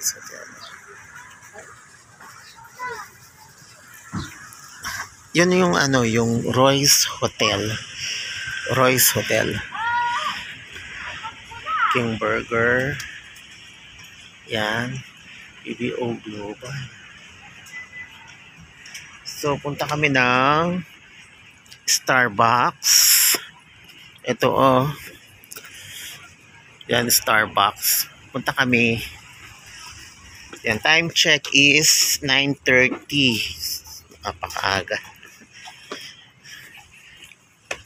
Royce Hotel. Yun yung ano, yung Royce Hotel. Royce Hotel. King Burger. Yan. BBO Global. So, punta kami ng Starbucks. Ito oh. Yan, Starbucks. Punta kami. Yan, time check is 9:30. Napakaaga.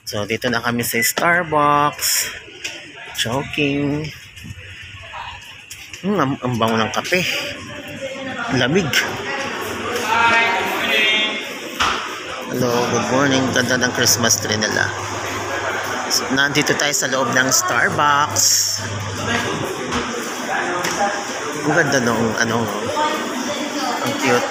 So, dito na kami sa Starbucks. Joking. Ang bango ng kape. Lamig. Hello, good morning. Ganda ng Christmas tree nila. So, nandito tayo sa loob ng Starbucks. Ang ganda nung ano. Ang cute.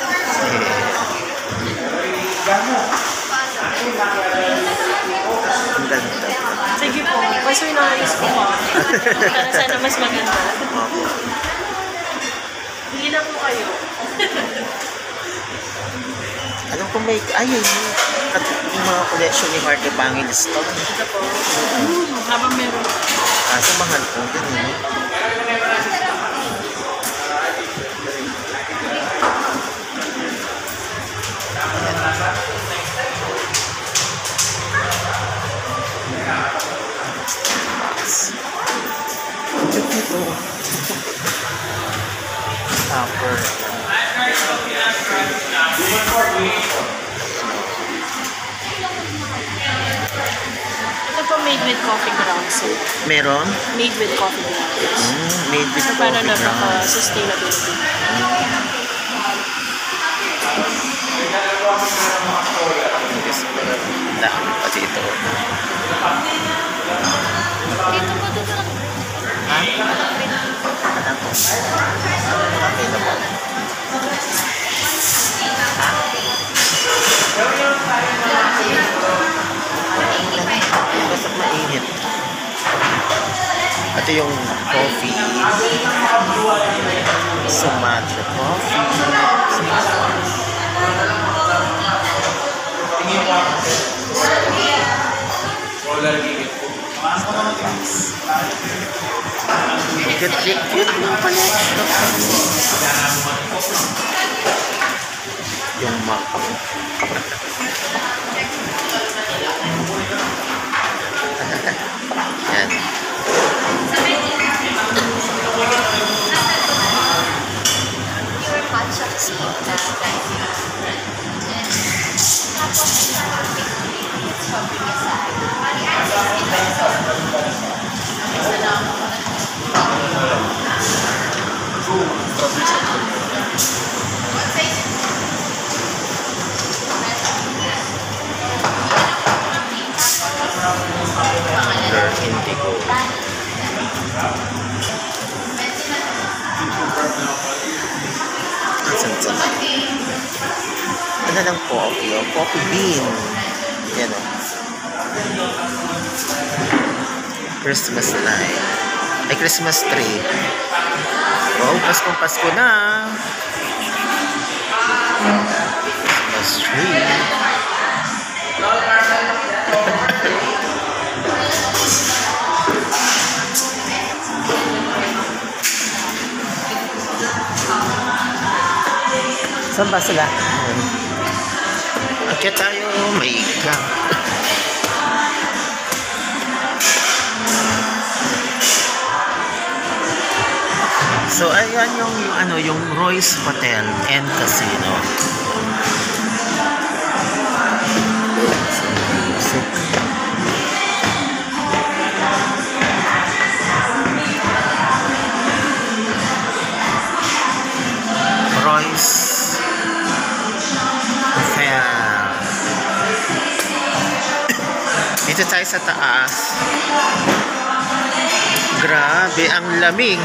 Ang ganda. Sige po, mas winayos ko po. Para sana mas maganda. Hindi na po kayo. Alam ko may, ayun, yung mga collection ni Marty Pangil stock. Ito po. Habang meron. Sa mahal po, ganun. Upper. Ito po made with coffee grounds. So, Meron? made with coffee grounds. Made with So, coffee para grounds. napaka-sustainability. Dami pa dito. Dito po dito lang. Ha? Alam ko. Okay na ba? Ha? Basta mainit. Ito yung coffee. Sumatra coffee. Cute lang pala. Yung mako. Yan. Indigo. Ano lang coffee? Coffee bean. Yan o. Christmas light. Ay, Christmas tree. Wow, Pasko na. Christmas tree. Saan ba sila? Akyat tayo, may ika. So ayan yung ano, yung Royce Hotel and Casino. Music. Royce dito tayo sa taas. Grabe, ang lamig.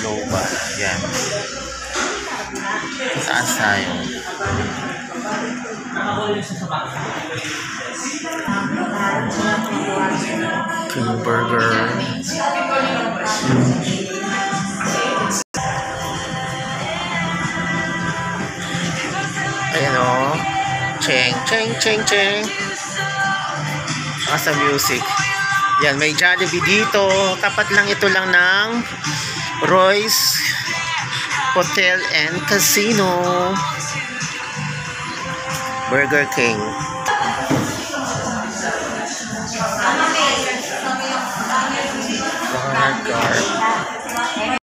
Global. Yan. Taas tayo. King Burger. Ayan o. Cheng, cheng, cheng, cheng. Sa music. Yan, may Jollibee dito. Tapat lang ito lang ng Royce Hotel and Casino. Burger King. Car.